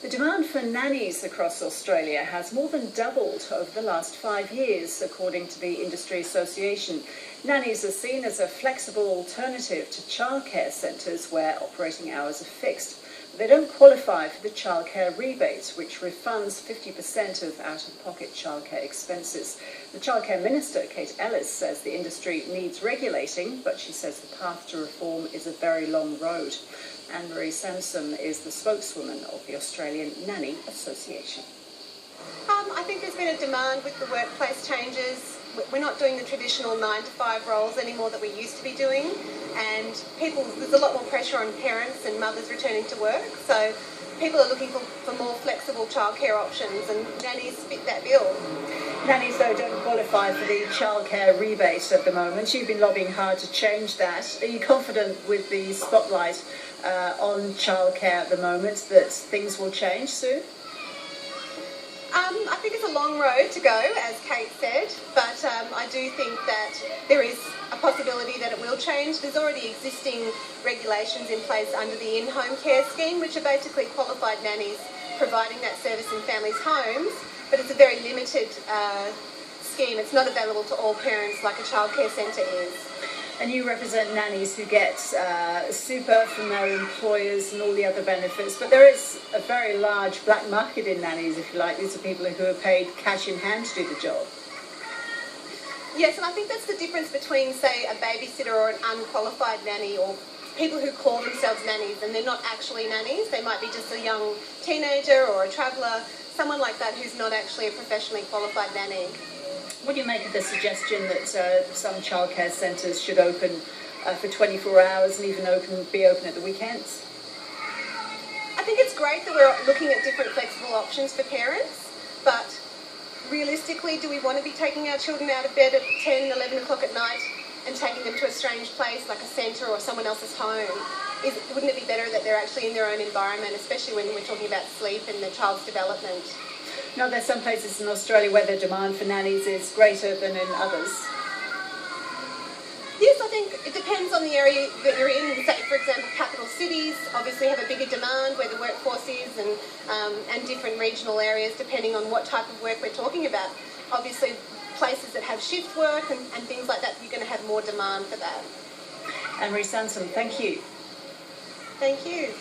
The demand for nannies across Australia has more than doubled over the last 5 years, according to the Industry Association. Nannies are seen as a flexible alternative to childcare centres where operating hours are fixed. But they don't qualify for the childcare rebate, which refunds 50% of out-of-pocket childcare expenses. The Childcare Minister, Kate Ellis, says the industry needs regulating, but she says the path to reform is a very long road. Anne-Marie Sansom is the spokeswoman of the Australian Nanny Association. I think there's been a demand with the workplace changes. We're not doing the traditional 9-to-5 roles anymore that we used to be doing, and there's a lot more pressure on parents and mothers returning to work, so people are looking for more flexible childcare options, and nannies fit that bill. Nannies, though, don't qualify for the childcare rebate at the moment. You've been lobbying hard to change that. Are you confident with the spotlight on childcare at the moment that things will change soon? I think it's a long road to go, as Kate said, but I do think that there is a possibility that it will change. There's already existing regulations in place under the in-home care scheme, which are basically qualified nannies providing that service in families' homes, but it's a very limited scheme. It's not available to all parents like a childcare centre is. And you represent nannies who get super from their employers and all the other benefits, but there is a very large black market in nannies, if you like. These are people who are paid cash in hand to do the job. Yes, and I think that's the difference between, say, a babysitter or an unqualified nanny, or people who call themselves nannies and they're not actually nannies. They might be just a young teenager or a traveller, someone like that who's not actually a professionally qualified nanny. What do you make of the suggestion that some childcare centres should open for 24 hours and even be open at the weekends? I think it's great that we're looking at different flexible options for parents, but realistically, do we want to be taking our children out of bed at 10, 11 o'clock at night and taking them to a strange place like a centre or someone else's home? Wouldn't it be better that they're actually in their own environment, especially when we're talking about sleep and the child's development? No, there's some places in Australia where the demand for nannies is greater than in others. Yes, I think it depends on the area that you're in. Say, for example, capital cities obviously have a bigger demand where the workforce is, and different regional areas depending on what type of work we're talking about. Obviously, places that have shift work and things like that, you're going to have more demand for that. Anne-Marie Sansom, thank you. Thank you.